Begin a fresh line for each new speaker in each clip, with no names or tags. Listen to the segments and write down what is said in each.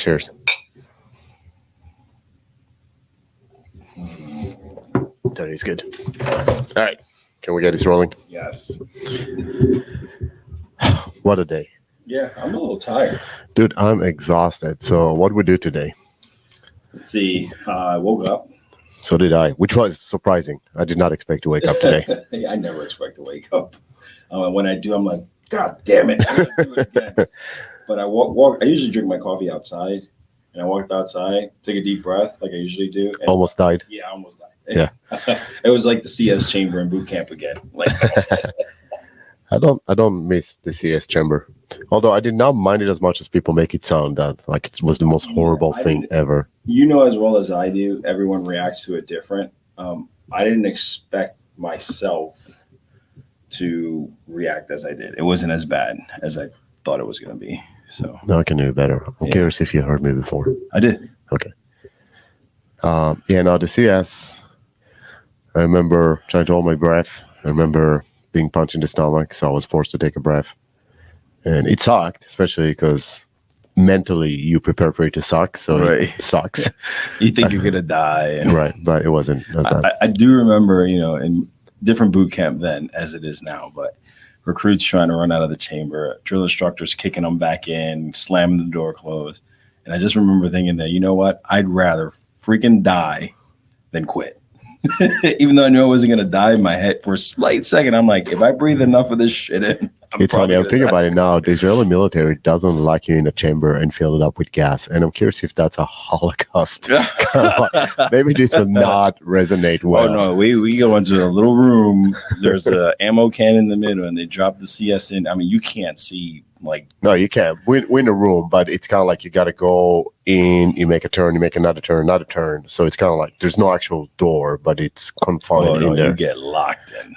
Cheers. That is good. All right. Can we get this rolling?
Yes.
What a day.
Yeah, I'm a little tired.
Dude, I'm exhausted. So what we do today?
Let's see. I woke up.
So did I, which was surprising. I did not expect to wake up today.
I never expect to wake up. When I do, I'm like, God damn it. I gotta do it again. But I walk. I usually drink my coffee outside. And I walked outside, took a deep breath like I usually do. And
Almost died.
Yeah, I almost died.
Yeah.
It was like the CS chamber in boot camp again. Like
I don't miss the CS chamber. Although I did not mind it as much as people make it sound, that like it was the most horrible thing ever.
You know as well as I do, everyone reacts to it different. I didn't expect myself to react as I did. It wasn't as bad as I thought it was going to be. So
No, I can do better. I'm curious if you heard me before.
I did.
Okay. Now the CS, I remember trying to hold my breath. I remember being punched in the stomach, so I was forced to take a breath. And it sucked, especially because mentally you prepare for it to suck, so
Right.
it sucks.
You think you're going to die.
Right, but it wasn't as bad.
I do remember, in different boot camp then as it is now, but recruits trying to run out of the chamber, drill instructors kicking them back in, slamming the door closed. And I just remember thinking that, you know what? I'd rather freaking die than quit. Even though I knew I wasn't going to die in my head for a slight second, I'm like, if I breathe enough of this shit in,
It's funny. I'm thinking about it now. The Israeli military doesn't lock you in a chamber and fill it up with gas. And I'm curious if that's a Holocaust. Maybe this would not resonate well.
Oh, no. We go into a little room. There's an ammo can in the middle, and they drop the CS in. I mean, you can't see, like...
No, you can't. We're in a room, but it's kind of like you got to go in, you make a turn, you make another turn. So it's kind of like there's no actual door, but it's confined in there.
You get locked in.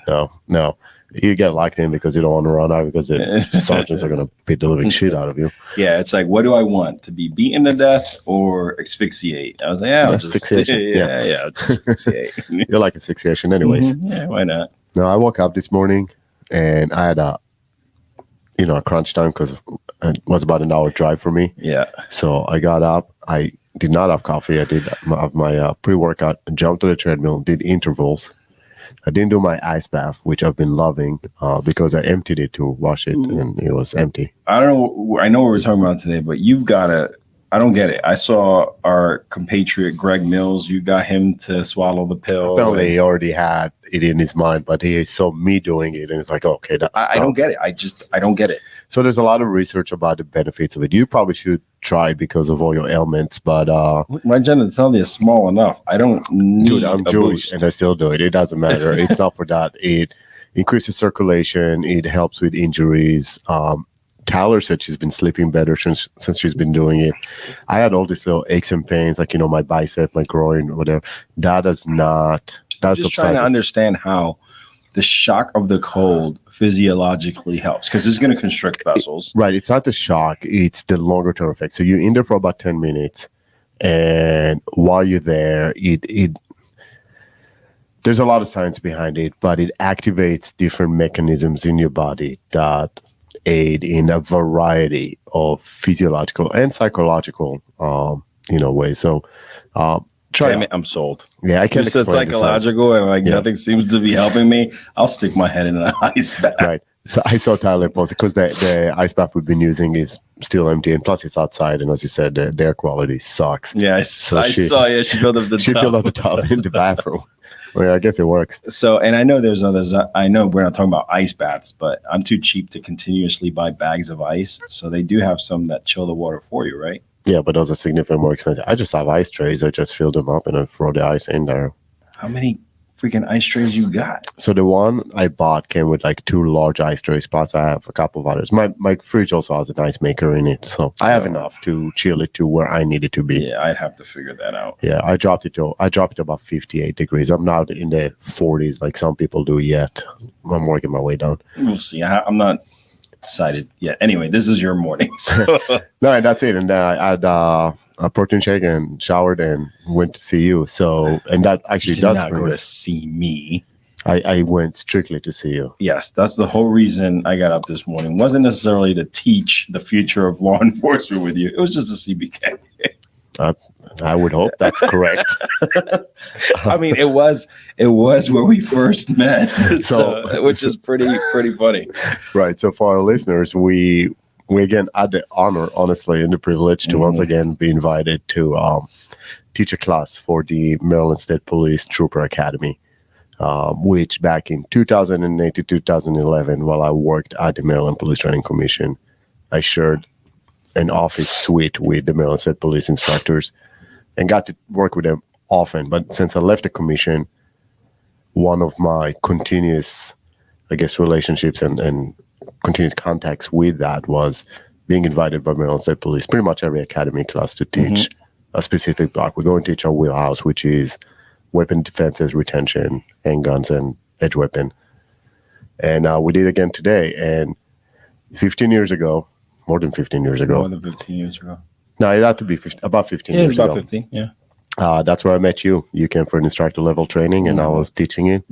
No. You get locked in because you don't want to run out because the sergeants are going to beat the living shit out of you.
Yeah, it's like, what do I want? To be beaten to death or asphyxiate? I was like, I'll just
asphyxiation.
Yeah, just asphyxiate.
You like asphyxiation anyways.
Mm-hmm. Yeah, why not?
No, I woke up this morning and I had a crunch time because it was about an hour drive for me.
Yeah.
So I got up. I did not have coffee. I did have my pre-workout, jumped to the treadmill, did intervals. I didn't do my ice bath, which I've been loving because I emptied it to wash it and it was empty.
I don't know. I know what we're talking about today, but you've got to, I don't get it. I saw our compatriot, Greg Mills. You got him to swallow the pill.
Apparently he already had it in his mind, but he saw me doing it and it's like, okay.
I don't get it. I don't get it.
So there's a lot of research about the benefits of it. You probably should try it because of all your ailments, but
my genitalia is small enough. I don't need
dude, I'm
a
Jewish
boost.
and I still do it. It doesn't matter. It's not for that. It increases circulation. It helps with injuries. Tyler said she's been sleeping better since she's been doing it. I had all these little aches and pains, like, my bicep, my groin, whatever. That does not. That's
just trying to understand how the shock of the cold physiologically helps, because it's going to constrict vessels.
Right. It's not the shock. It's the longer term effect. So you're in there for about 10 minutes. And while you're there, there's a lot of science behind it, but it activates different mechanisms in your body that aid in a variety of physiological and psychological, ways. So, try
Damn it, I'm sold.
Yeah, I can't
explain. It's psychological and nothing seems to be helping me. I'll stick my head in an ice bath.
Right. So I saw Tyler post because the ice bath we've been using is still empty, and plus it's outside, and as you said, the air quality sucks.
Yeah, I saw. Yeah, she filled up the
she
tub.
filled up the tub in the bathroom. Well, I guess it works.
So, and I know there's others. I know we're not talking about ice baths, but I'm too cheap to continuously buy bags of ice. So they do have some that chill the water for you, right?
Yeah, but those are significantly more expensive. I just have ice trays. I just fill them up and I throw the ice in there.
How many freaking ice trays you got?
So the one I bought came with like 2 large ice trays, plus I have a couple of others. My fridge also has an ice maker in it, so I have enough to chill it to where I need it to be.
Yeah, I'd have to figure that out.
Yeah, I dropped it to about 58 degrees. I'm not in the 40s like some people do yet. I'm working my way down.
We'll see. I'm not decided yet. Anyway, this is your morning. So.
No, and that's it. And I had a protein shake and showered and went to see you. So, and that actually
you
does
not go to see me.
I went strictly to see you.
Yes, that's the whole reason I got up this morning. It wasn't necessarily to teach the future of law enforcement with you. It was just a CBK.
I would hope that's correct.
I mean, it was where we first met, which is pretty funny.
Right. So for our listeners, we again had the honor, honestly, and the privilege to once again be invited to teach a class for the Maryland State Police Trooper Academy, which back in 2008 to 2011, while I worked at the Maryland Police Training Commission, I shared an office suite with the Maryland State Police instructors and got to work with them often. But since I left the commission, one of my continuous, I guess, relationships and continuous contacts with that was being invited by Maryland State Police, pretty much every academy class, to teach a specific block. We're going to teach our wheelhouse, which is weapon defenses, retention, handguns, and edge weapon. And we did again today. And 15 years ago, more than 15 years ago.
More than 15 years ago.
No, it had to be about 15 years
about
ago.
15, yeah.
That's where I met you. You came for an instructor level training, and I was teaching it.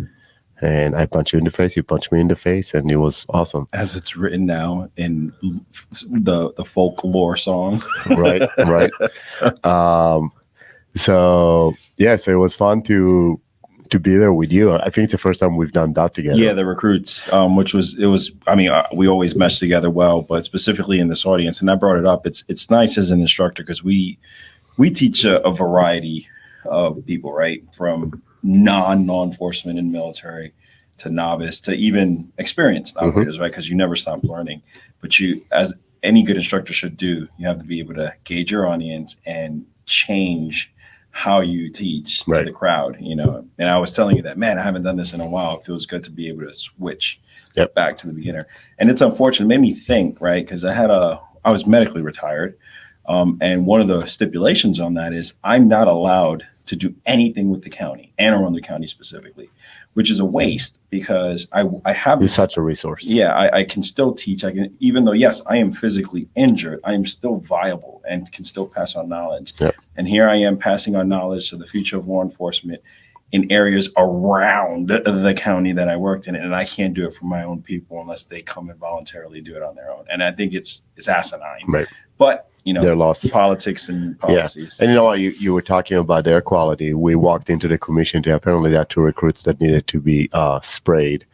And I punched you in the face. You punched me in the face, and it was awesome.
As it's written now in the folklore song.
Right. So it was fun to be there with you. I think it's the first time we've done that together.
Yeah, the recruits, we always mesh together well, but specifically in this audience, and I brought it up, it's nice as an instructor because we teach a variety of people, right? From law enforcement and military to novice to even experienced operators, right? Because you never stop learning. But you, as any good instructor should do, you have to be able to gauge your audience and change how you teach to the crowd, And I was telling you that, man, I haven't done this in a while. It feels good to be able to switch back to the beginner. And it's unfortunate. It made me think, right? Because I was medically retired. And one of the stipulations on that is I'm not allowed to do anything with the county, Anne Arundel County specifically, which is a waste because I have.
It's such a resource.
Yeah, I can still teach. I can, even though, yes, I am physically injured, I am still viable and can still pass on knowledge.
Yep.
And here I am passing on knowledge to the future of law enforcement in areas around the county that I worked in. And I can't do it for my own people unless they come and voluntarily do it on their own. And I think it's asinine.
Right.
But
they're lost.
Politics and policies.
Yeah. And you know what? You were talking about air quality. We walked into the commission to apparently there are 2 recruits that needed to be sprayed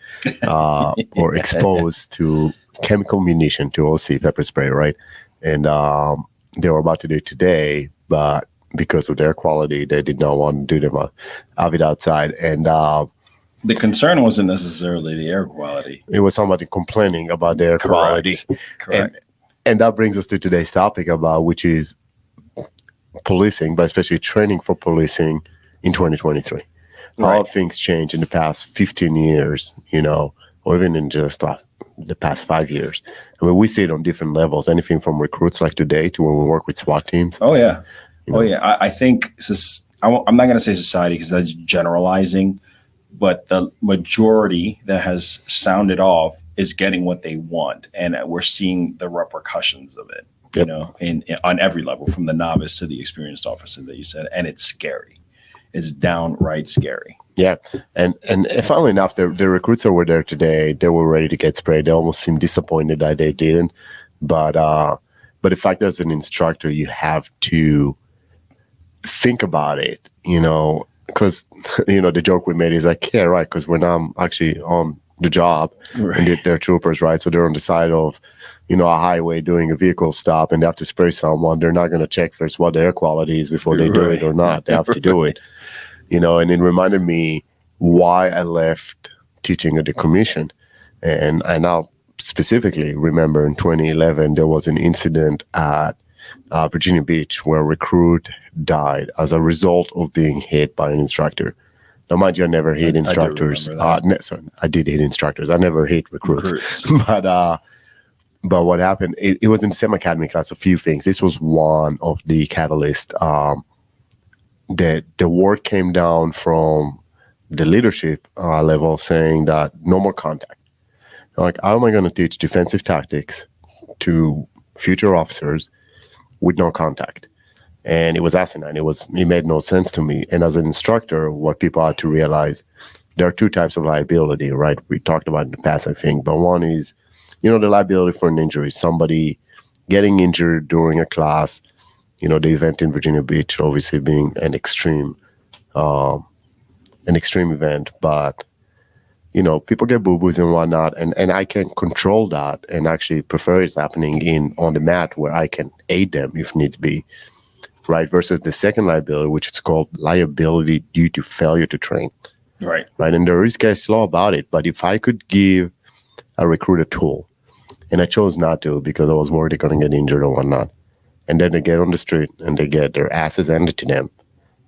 or exposed to chemical munition, to OC pepper spray, right? And they were about to do it today, but because of their quality, they did not want to do them have it outside. And
the concern wasn't necessarily the air quality.
It was somebody complaining about the air quality.
Correct.
And that brings us to today's topic which is policing, but especially training for policing in 2023. How have things changed in the past 15 years, or even in just the past 5 years? I mean, we see it on different levels, anything from recruits like today to when we work with SWAT teams.
Oh, yeah. I think I'm not going to say society because that's generalizing, but the majority that has sounded off is getting what they want, and we're seeing the repercussions of it. On every level, from the novice to the experienced officer that you said, and it's scary. It's downright scary. Yeah,
and funnily enough, the recruits that were there today, they were ready to get sprayed. They almost seemed disappointed that they didn't. But the fact that as an instructor, you have to think about it, because the joke we made is like, yeah, right, because we're now actually on the job, and they're troopers, right? So they're on the side of, a highway doing a vehicle stop, and they have to spray someone. They're not going to check first what the air quality is before they do it or not. They have to do it, and it reminded me why I left teaching at the commission. And I now specifically remember in 2011, there was an incident at Virginia Beach where a recruit died as a result of being hit by an instructor. Now, mind you, I never hate instructors. I did hate instructors. I never hate recruits. But what happened, it was in the STEM Academy class, a few things. This was one of the catalysts. The word came down from the leadership level saying that no more contact. Like, how am I going to teach defensive tactics to future officers with no contact? And it was asinine. It made no sense to me. And as an instructor, what people had to realize, there are 2 types of liability, right? We talked about in the past, I think. But one is, the liability for an injury. Somebody getting injured during a class, the event in Virginia Beach obviously being an extreme event, but people get boo-boos and whatnot, and I can control that and actually prefer it's happening on the mat where I can aid them if needs be, right? Versus the second liability, which is called liability due to failure to train.
Right.
Right. And there is case law about it. But if I could give a recruit a tool, and I chose not to because I was worried they're going to get injured or whatnot, and then they get on the street and they get their asses handed to them,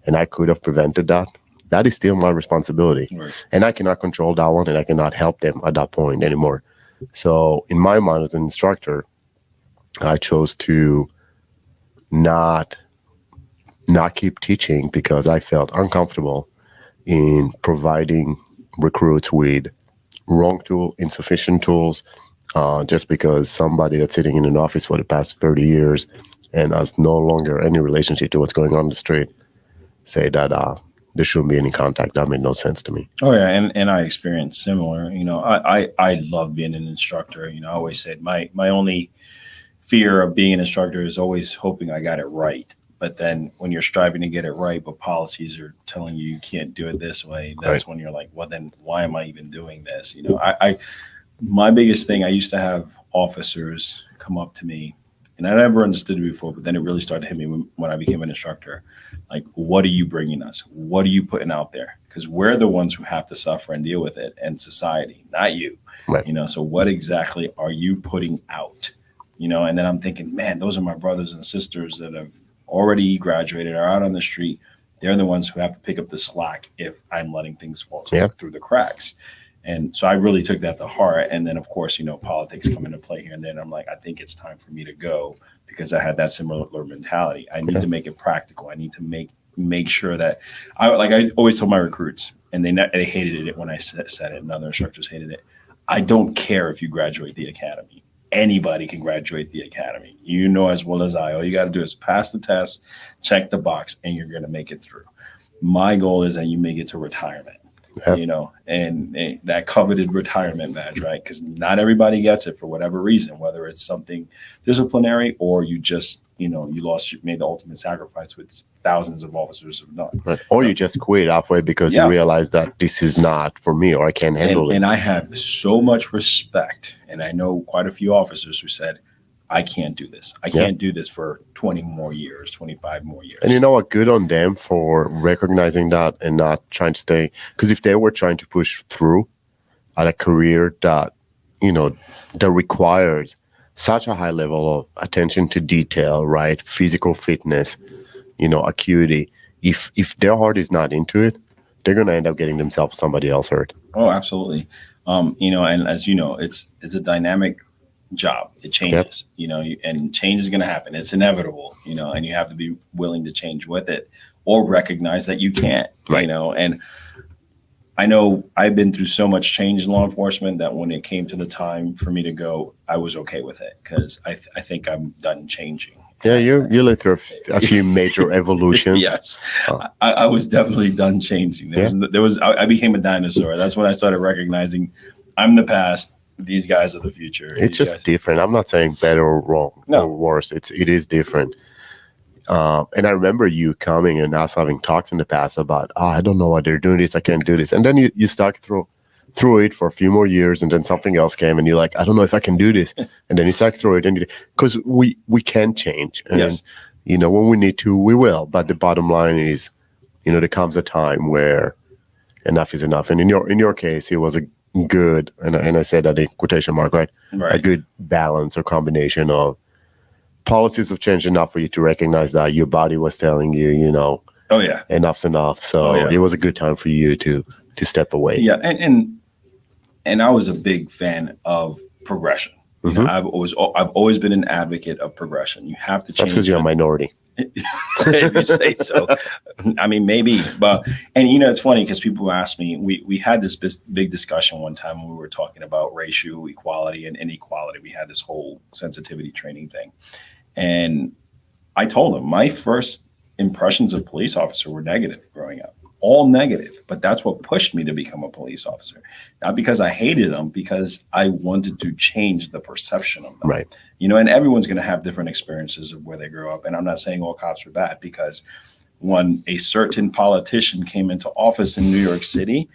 and I could have prevented that, that is still my responsibility.
Right.
And I cannot control that one, and I cannot help them at that point anymore. So in my mind as an instructor, I chose to not keep teaching because I felt uncomfortable in providing recruits with wrong tool, insufficient tools, just because somebody that's sitting in an office for the past 30 years and has no longer any relationship to what's going on the street say that there shouldn't be any contact. That made no sense to me.
Oh yeah, and I experienced similar. I love being an instructor. I always said my only fear of being an instructor is always hoping I got it right. But then when you're striving to get it right, but policies are telling you can't do it this way, that's when you're like, well, then why am I even doing this? My biggest thing, I used to have officers come up to me, and I never understood it before, but then it really started to hit me when I became an instructor. Like, what are you bringing us? What are you putting out there? Because we're the ones who have to suffer and deal with it, and society, not you.
Right.
So what exactly are you putting out? And then I'm thinking, man, those are my brothers and sisters that have already graduated, are out on the street. They're the ones who have to pick up the slack if I'm letting things fall through the cracks. And so I really took that to heart. And then, of course, politics come into play here and then. I'm like, I think it's time for me to go because I had that similar mentality. I need to make it practical. I need to make sure that I always told my recruits, and they hated it when I said it, and other instructors hated it. I don't care if you graduate the academy. Anybody can graduate the academy. As well as I. All you got to do is pass the test, check the box, and you're going to make it through. My goal is that you make it to retirement, and that coveted retirement badge, right? Because not everybody gets it for whatever reason, whether it's something disciplinary or you just, you made the ultimate sacrifice, with thousands of officers have done.
Right. Or you just quit halfway because you realize that this is not for me or I can't handle it.
And I have so much respect, and I know quite a few officers who said, I can't do this. I can't do this for 20 more years, 25 more years. And
you know what? Good on them for recognizing that and not trying to stay. Because if they were trying to push through at a career that, that requires such a high level of attention to detail, right? Physical fitness, acuity. If their heart is not into it, they're going to end up getting themselves somebody else hurt.
Oh, absolutely. And as you know, it's a dynamic job. It changes, and change is going to happen. It's inevitable, and you have to be willing to change with it or recognize that you can't, and I know I've been through so much change in law enforcement that when it came to the time for me to go, I was okay with it because I think I'm done changing.
Yeah, you lived through a few major evolutions.
Yes, I was definitely done changing. I became a dinosaur. That's when I started recognizing I'm the past. These guys are the future.
It's just different. I'm not saying better or wrong or worse. It is different. And I remember you coming and us having talks in the past about, I don't know why they're doing this. I can't do this. And then you stuck through it for a few more years, and then something else came, and you're like, I don't know if I can do this. And then you stuck through it, and because we can change. And, when we need to, we will. But the bottom line is, there comes a time where enough is enough. And in your case, it was a good, and I said that in quotation mark, right? A good balance or combination of policies have changed enough for you to recognize that your body was telling you, enough's enough. So it was a good time for you to step away.
Yeah, and I was a big fan of progression. I've always been an advocate of progression. You have to change.
That's because you're a minority.
If you say so. I mean, maybe, but it's funny because people ask me. We had this big discussion one time when we were talking about racial equality and inequality. We had this whole sensitivity training thing, and I told them my first impressions of police officer were negative growing up. all negative, but that's what pushed me to become a police officer. Not because I hated them, because I wanted to change the perception of them.
Right.
You know, and everyone's going to have different experiences of where they grew up. And I'm not saying all cops are bad, because when a certain politician came into office in New York City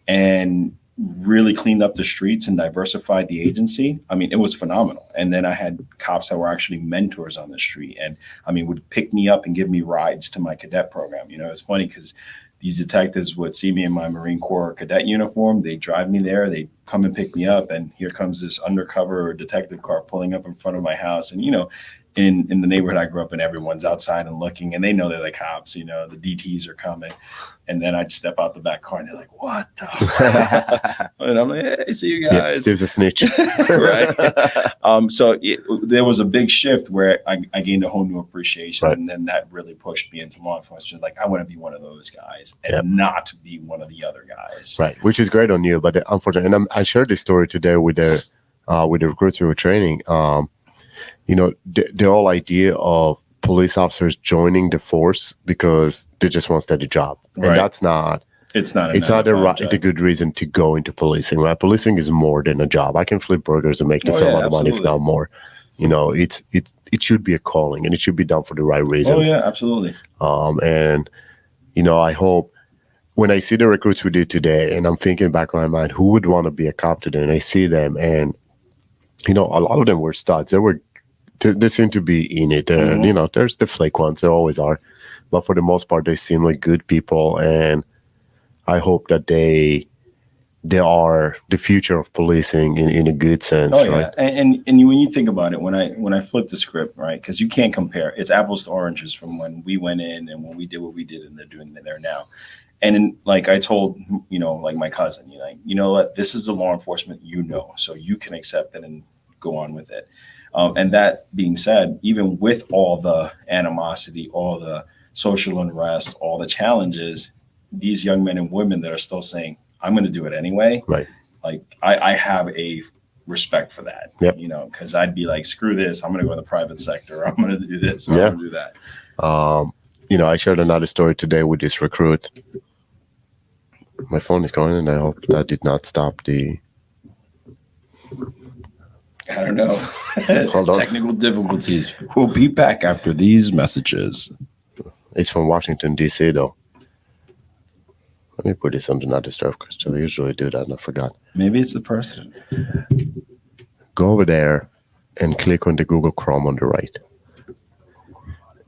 and really cleaned up the streets and diversified the agency, I mean, it was phenomenal. And then I had cops that were actually mentors on the street, and I mean, would pick me up and give me rides to my cadet program. You know, it's funny because these detectives would see me in my Marine Corps cadet uniform. They drive me there. They come and pick me up, and here comes this undercover detective car pulling up in front of my house. And, you know, in the neighborhood I grew up in, everyone's outside and looking, and they know they're the cops. You know, the DTs are coming. And then I'd step out the back car, and they're like, "What the?" And I'm like, "Hey, see you guys."
Yeah, Steve's a snitch.
Right. There was a big shift where I gained a whole new appreciation,
Right.
and then that really pushed me into law enforcement. Like, I want to be one of those guys and
Yep.
not be one of the other guys.
Right, which is great on you, but unfortunately, and I shared this story today with the recruits who were training. You know, the whole idea of police officers joining the force because they just want a steady job, and
Right.
that's not.
It's not
The good reason to go into policing. Right, policing is more than a job. I can flip burgers and make the
Oh,
same
yeah,
amount of money, if
absolutely.
not more. You know, it should be a calling, and it should be done for the right reasons.
Oh yeah, absolutely.
And you know, I hope when I see the recruits we did today, and I'm thinking back in my mind, who would want to be a cop today? And I see them, and you know, a lot of them were studs. They seem to be in it. And you know, there's the flake ones. There always are, but for the most part, they seem like good people, and I hope that they are the future of policing in a good sense.
Oh yeah,
Right?
and when you think about it, when I flip the script, right? Because you can't compare. It's apples to oranges from when we went in and when we did what we did, and they're doing it there now. And like I told, you know, like my cousin, you know what? This is the law enforcement, you know, so you can accept it and go on with it. And that being said, even with all the animosity, all the social unrest, all the challenges, these young men and women that are still saying, "I'm going to do it anyway."
Right.
Like I have a respect for that,
Yep.
you know, because I'd be like, "Screw this! I'm going to go in the private sector. I'm going to do this. Or
Yeah.
I'm going to do that."
You know, I shared another story today with this recruit. My phone is going, and I hope that did not stop the.
I don't know.
Hold on.
Technical difficulties. We'll be back after these messages.
It's from Washington, D.C., though. Let me put this on Do Not Disturb, because I usually do that, and I forgot.
Maybe it's the president.
Go over there and click on the Google Chrome on the right.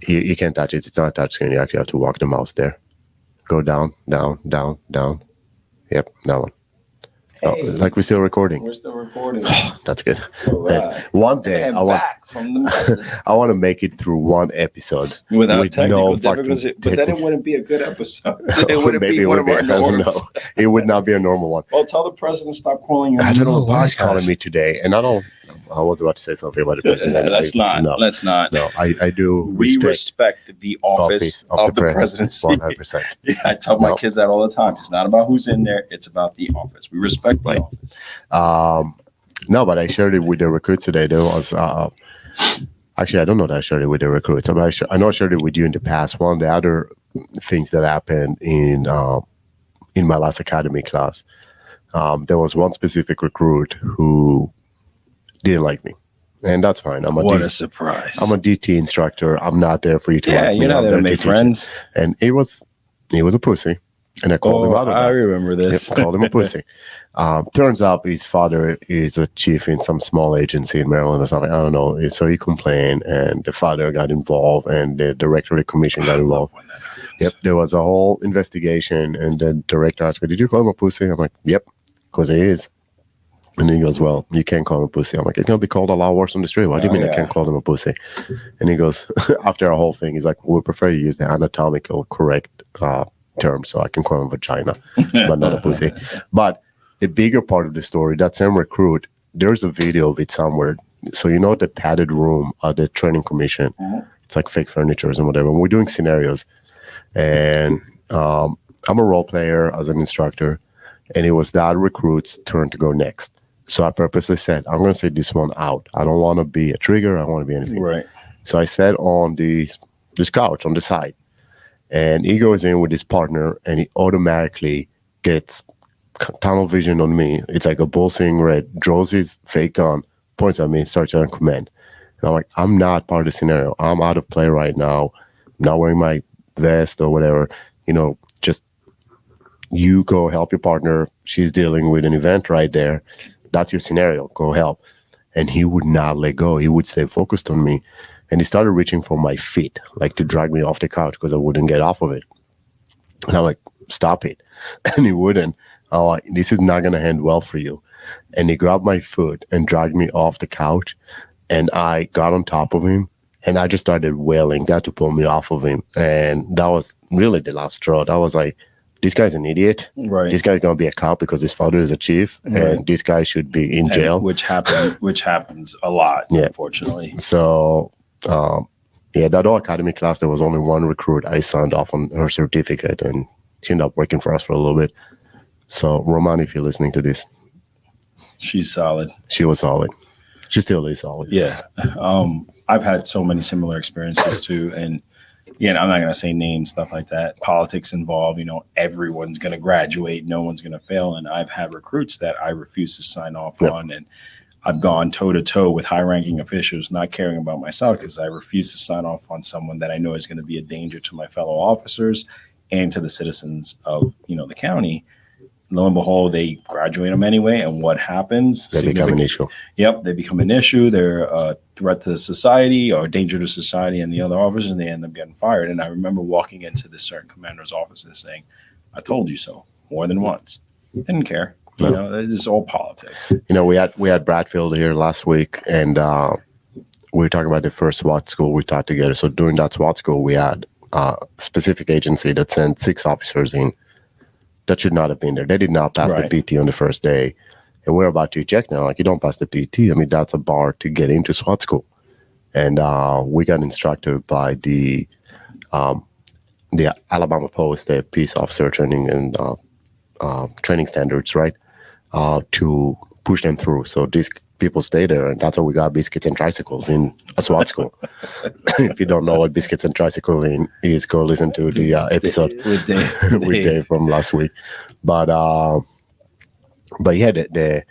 You can't touch it. It's not a touch screen. You actually have to walk the mouse there. Go down, down, down, down. Yep, that one. Oh,
Hey.
like we're still recording.
We're still recording.
That's good.
All
And
right.
one day,
And
I want
back from the message.
I want to make it through one episode
Without
with
technical
no fucking
difficulties. But then it wouldn't be a good episode. It
Or
wouldn't
maybe
be
it
one
would
of our
be. I don't
norms.
know. It would not be a normal one.
Well, tell the president stop calling you.
I don't know why
why
he's calling me today, and I was about to say something about the president.
Let's not.
No,
Let's not.
no. I do
We respect the office of the presidency.
100%.
Yeah, I tell my
No.
kids that all the time. It's not about who's in there. It's about the office. We respect
Right.
the office.
No, but I shared it with the recruits today. There was actually, I don't know that I shared it with the recruits. I know I shared it with you in the past. One of the other things that happened in my last academy class, there was one specific recruit who didn't like me, and that's fine.
What a surprise.
I'm a DT instructor. I'm not there for you to
yeah,
like me.
you're not
I'm
there to
to
make
teach you.
friends.
And he was a pussy, and I called him out on
I
that.
remember this.
Yep, called him a pussy. Turns out his father is a chief in some small agency in Maryland or something. I don't know. So he complained, and the father got involved, and the director of the commission got involved.
When that happens.
Yep, there was a whole investigation, and the director asked me, "Did you call him a pussy?" I'm like, "Yep, because he is." And he goes, "Well, you can't call him a pussy." I'm like, "It's gonna be called a lot worse on the street. What do you
Oh,
mean I
yeah.
can't call him a pussy?" And he goes, after a whole thing, he's like, "We prefer you use the anatomical correct term, so I can call him vagina, but not a pussy." But the bigger part of the story, that same recruit, there's a video of it somewhere. So you know the padded room at the training commission.
Mhm.
It's like fake furniture and whatever. And we're doing scenarios, and I'm a role player as an instructor, and it was that recruit's turn to go next. So I purposely said, I'm going to say this one out. I don't want to be a trigger. I don't want to be anything.
Right.
So I sat on this couch on the side, And he goes in with his partner, and he automatically gets tunnel vision on me. It's like a bull seeing red, draws his fake gun, points at me, starts on command. And I'm like, I'm not part of the scenario. I'm out of play right now. I'm not wearing my vest or whatever. Just you go help your partner. She's dealing with an event right there. That's your scenario. Go help. And he would not let go. He would stay focused on me. And he started reaching for my feet, like to drag me off the couch because I wouldn't get off of it. And I'm like, stop it. And he wouldn't. I'm like, this is not going to end well for you. And he grabbed my foot and dragged me off the couch. And I got on top of him. And I just started wailing, got to pull me off of him. And that was really the last straw. That was like, this guy's an idiot.
Right.
This guy's going to be a cop because his father is a chief.
Right.
And this guy should be in jail.
Which happens a lot, unfortunately.
So, that whole academy class, there was only one recruit. I signed off on her certificate, and she ended up working for us for a little bit. So, Roman, if you're listening to this.
She's solid.
She was solid. She still is solid.
Yeah. I've had so many similar experiences too. And I'm not going to say names, stuff like that. Politics involved, everyone's going to graduate. No one's going to fail. And I've had recruits that I refuse to sign off on. And I've gone toe to toe with high ranking officials, not caring about myself because I refuse to sign off on someone that I know is going to be a danger to my fellow officers and to the citizens of, the county. Lo and behold, they graduate them anyway. And what happens?
They become an issue.
Yep, they become an issue. They're a threat to society or a danger to society and the other officers, and they end up getting fired. And I remember walking into this certain commander's office and saying, I told you so, more than once. Didn't care. It's all politics.
We had Bradfield here last week, and we were talking about the first SWAT school we taught together. So during that SWAT school, we had a specific agency that sent 6 officers in that should not have been there. They did not pass the PT on the first day. And we're about to eject now. Like, you don't pass the PT. I mean, that's a bar to get into SWAT school. And we got instructed by the Alabama Post, the peace officer training and training standards, right, to push them through. So these people stay there, and that's how we got biscuits and tricycles in a SWAT school. If you don't know what biscuits and tricycle is, go listen to the episode with Dave from last week. But yeah, the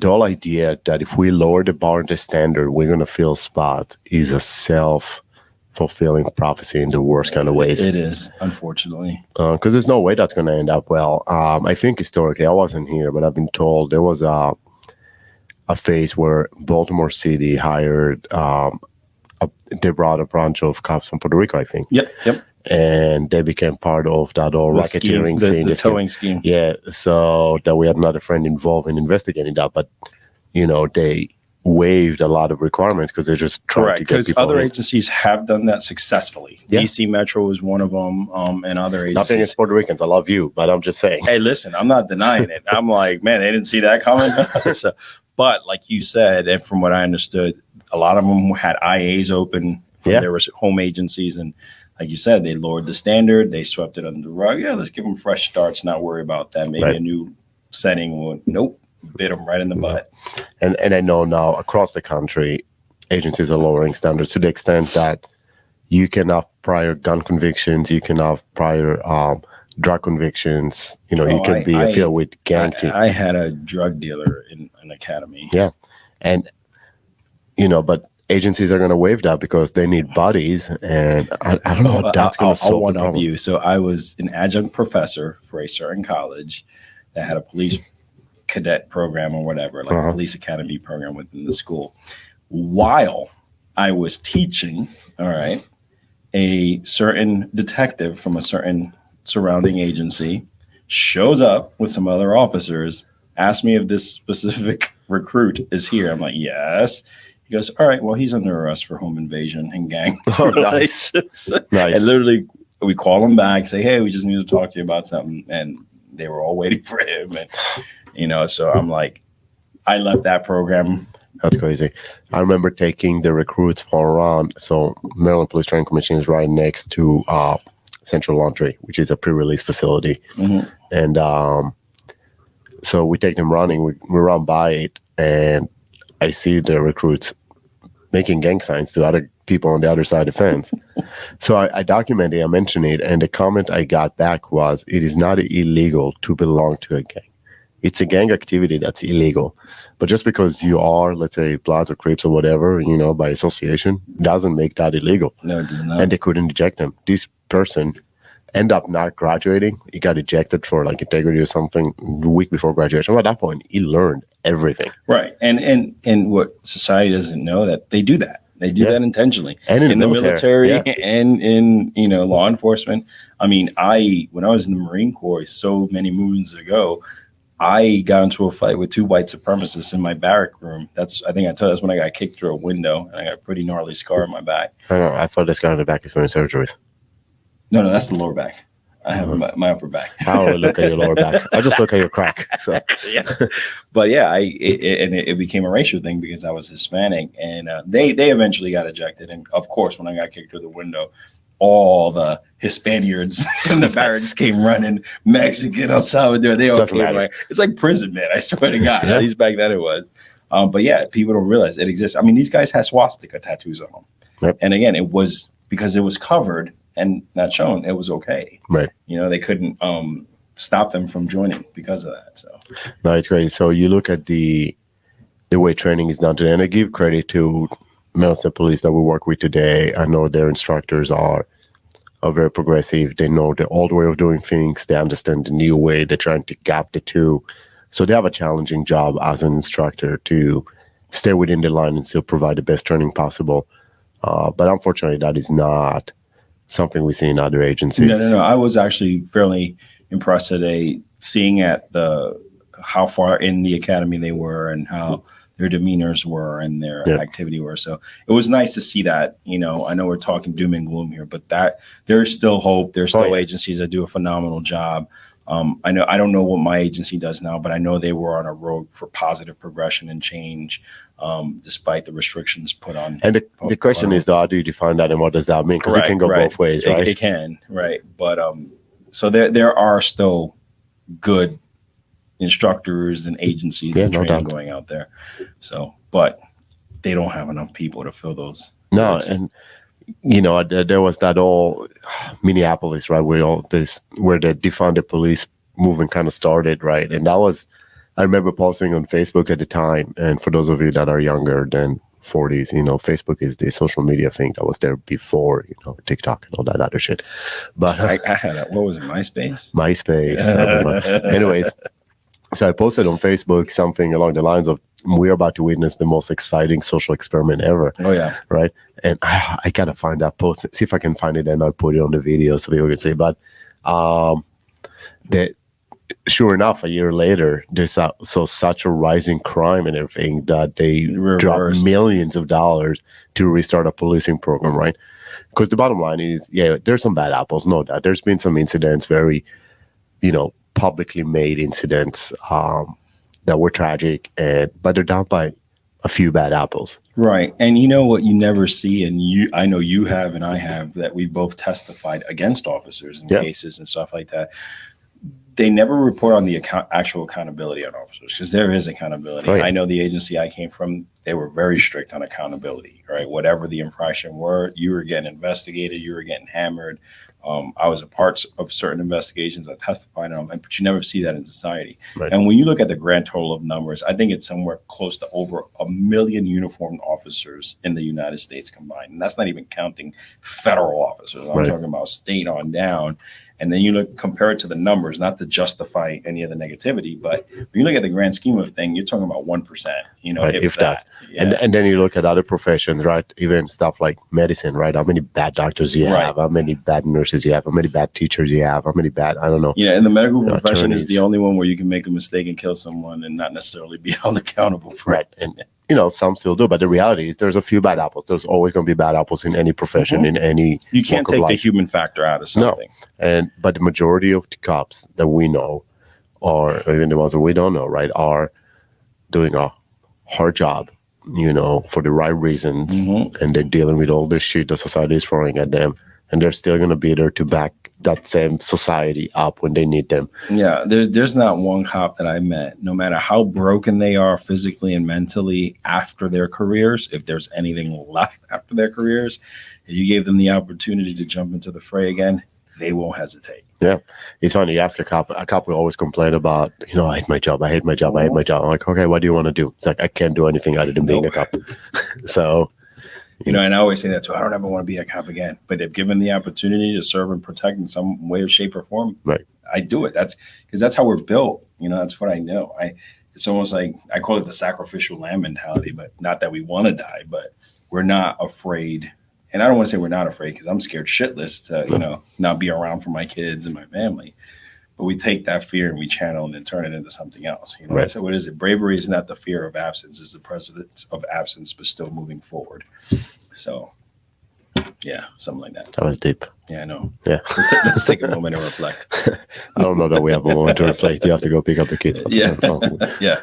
whole idea that if we lower the bar and the standard, we're going to fill spots is a self-fulfilling prophecy in the worst kind of ways.
It is, unfortunately.
Because there's no way that's going to end up well. I think historically, I wasn't here, but I've been told there was a phase where Baltimore City hired, they brought a bunch of cops from Puerto Rico, I think.
Yep.
And they became part of that whole racketeering thing.
The towing scheme.
Yeah, so that we had another friend involved in investigating that. But, they waived a lot of requirements because they're just trying to get
because
people
other
in.
Agencies have done that successfully.
Yeah.
DC Metro is one of them, and other agencies.
Nothing against Puerto Ricans. I love you, but I'm just saying.
Hey, listen, I'm not denying it. I'm like, man, they didn't see that coming. But like you said, and from what I understood, a lot of them had IAs open. There was home agencies, and like you said, they lowered the standard. They swept it under the rug. Yeah, let's give them fresh starts, not worry about that. Maybe a new setting. Nope. Bit them right in the butt.
And I know now across the country, agencies are lowering standards to the extent that you can have prior gun convictions, you can have prior drug convictions. You can be affiliated with gang.
I had a drug dealer in an academy.
Yeah, and but agencies are going to waive that because they need bodies, and I don't know what that's going to solve.
I'll one
the
up
problem.
you. So I was an adjunct professor for a certain college that had a police cadet program or whatever, like a police academy program within the school. While I was teaching, a certain detective from a certain surrounding agency shows up with some other officers, asks me if this specific recruit is here. I'm like, yes. He goes, all right, well, he's under arrest for home invasion and gang.
Oh, nice. Nice.
And literally, we call him back, say, hey, we just need to talk to you about something. And they were all waiting for him. And so I'm like, I left that program.
That's crazy. I remember taking the recruits for a run. So Maryland Police Training Commission is right next to Central Laundry, which is a pre-release facility. Mm-hmm. And so we take them running. We run by it, and I see the recruits making gang signs to other people on the other side of the fence. So I documented it, I mentioned it, and the comment I got back was, it is not illegal to belong to a gang. It's a gang activity that's illegal. But just because you are, let's say, Bloods or Crips or whatever, by association, doesn't make that illegal.
No, it does not.
And they couldn't eject him. This person ended up not graduating. He got ejected for like integrity or something the week before graduation. Well, at that point, he learned everything.
Right. And what society doesn't know, that they do that. They do that intentionally.
And in
the military
yeah.
and in law enforcement. I mean, when I was in the Marine Corps so many moons ago, I got into a fight with 2 white supremacists in my barrack room. That's when I got kicked through a window, and I got a pretty gnarly scar on my back.
I know. I thought this guy on the back is doing surgeries.
No, that's the lower back. I have my upper back.
How I look at your lower back? I just look at your crack. So.
Yeah, but yeah, it became a racial thing because I was Hispanic, and they eventually got ejected. And of course, when I got kicked through the window, all the Hispaniards in the barracks came running. Mexican, El Salvador, they all came right. It's like prison, man. I swear to God. At least back then it was. But yeah, people don't realize it exists. I mean, these guys had swastika tattoos on them.
Yep.
And again, it was because it was covered and not shown, it was okay.
Right.
They couldn't stop them from joining because of that. So
no, it's great. So you look at the way training is done today, and I give credit to Minnesota Police that we work with today. I know their instructors are very progressive. They know the old way of doing things. They understand the new way. They're trying to gap the two. So they have a challenging job as an instructor to stay within the line and still provide the best training possible. But unfortunately, that is not something we see in other agencies.
No. I was actually fairly impressed today seeing how far in the academy they were and how their demeanors were and their activity were. So it was nice to see that. I know we're talking doom and gloom here, but that there's still hope. There's still agencies that do a phenomenal job. I don't know what my agency does now, but I know they were on a road for positive progression and change, despite the restrictions put on.
And the question is, how do you define that, and what does that mean? Because it can go both ways, right?
It can, right? But so there are still good instructors and agencies and training going out there. So, but they don't have enough people to fill those.
No, and there was that all Minneapolis, right, where the defund the police movement kind of started, right? And that was, I remember posting on Facebook at the time. And for those of you that are younger than 40s, Facebook is the social media thing that was there before, TikTok and all that other shit. But
I had what was it, MySpace?
MySpace. Anyways. So I posted on Facebook something along the lines of, we're about to witness the most exciting social experiment ever.
Oh, yeah.
Right? And I got to find that post, see if I can find it, and I'll put it on the video so people can see. But sure enough, a year later, there's such a rising crime and everything that they dropped millions of dollars to restart a policing program, right? Because the bottom line is, there's some bad apples, no doubt. There's been some incidents, very, publicly made incidents that were tragic, but they're done by a few bad apples.
Right. And what you never see, and I know you have and I have, that we both testified against officers in cases and stuff like that. They never report on the actual accountability on officers, because there is accountability.
Right.
I know the agency I came from, they were very strict on accountability, right? Whatever the infraction were, you were getting investigated, you were getting hammered. I was a part of certain investigations. I testified on them, but you never see that in society.
Right.
And when you look at the grand total of numbers, I think it's somewhere close to over 1 million uniformed officers in the United States combined. And that's not even counting federal officers. I'm talking about state on down. And then you compare it to the numbers, not to justify any of the negativity, but when you look at the grand scheme of things, you're talking about 1%, if that. Yeah.
And then you look at other professions, right? Even stuff like medicine, right? How many bad doctors you have, how many bad nurses you have, how many bad teachers you have, how many bad, I don't know.
Yeah, and the medical profession is the only one where you can make a mistake and kill someone and not necessarily be held accountable for it.
And some still do, but the reality is there's a few bad apples. There's always going to be bad apples in any profession, in any
You can't take the human factor out of something.
No. But the majority of the cops that we know, or even the ones that we don't know, right, are doing a hard job, for the right reasons, and they're dealing with all this shit the society is throwing at them, and they're still going to be there to back that same society up when they need them.
Yeah, there's not one cop that I met, no matter how broken they are physically and mentally after their careers, if there's anything left after their careers, if you gave them the opportunity to jump into the fray again, they won't hesitate.
Yeah, it's funny. You ask a cop will always complain about, I hate my job. I hate my job. I hate my job. I'm like, okay, what do you want to do? It's like, I can't do anything other than being a cop. So,
and I always say that too. I don't ever want to be a cop again. But if given the opportunity to serve and protect in some way or shape or form,
right,
I do it. That's because that's how we're built. That's what I know. It's almost like I call it the sacrificial lamb mentality, but not that we want to die, but we're not afraid. And I don't want to say we're not afraid because I'm scared shitless to, not be around for my kids and my family. But we take that fear and we channel it and turn it into something else.
Right.
I said, what is it? Bravery is not the fear of absence, it's the presence of absence, but still moving forward. So, yeah, something like that.
That was deep.
Yeah, I know.
Yeah.
Let's take a moment and reflect.
I don't know that we have a moment to reflect. You have to go pick up the kids.
Yeah. Yeah.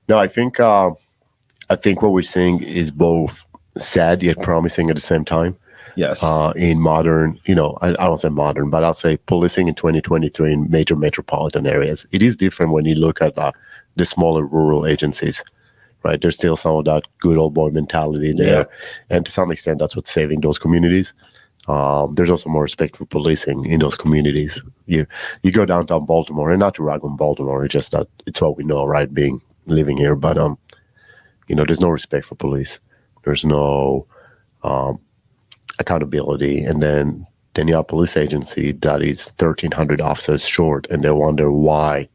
No, I think what we're seeing is both sad yet promising at the same time.
Yes.
In modern, I don't say modern, but I'll say policing in 2023 in major metropolitan areas. It is different when you look at the smaller rural agencies, right? There's still some of that good old boy mentality there. Yeah. And to some extent, that's what's saving those communities. There's also more respect for policing in those communities. You go downtown Baltimore, and not to rag on Baltimore, it's just that it's what we know, right? Living here, but there's no respect for police. There's no accountability, and then you have a police agency that is 1,300 officers short, and they wonder why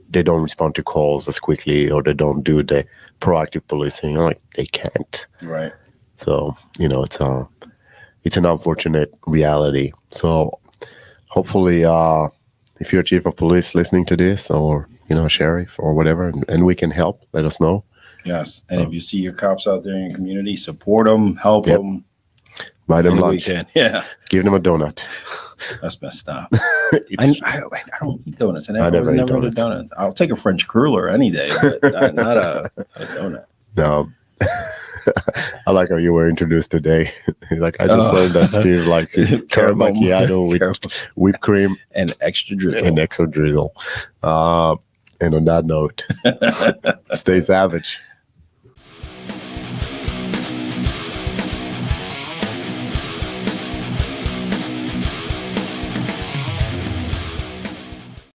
they don't respond to calls as quickly or they don't do the proactive policing. I'm like, they can't.
Right.
So it's an unfortunate reality. So hopefully, if you're a chief of police listening to this, or sheriff or whatever, and we can help, let us know.
Yes, and if you see your cops out there in your community, support them, help them.
Buy them lunch.
Yeah.
Give them a donut.
That's messed up. I don't eat donuts. I never eat donuts. I'll take a French cruller any day, but not a donut.
No. I like how you were introduced today. Like, I just learned that Steve likes caramel macchiato with whipped cream
and extra drizzle.
And on that note, stay savage.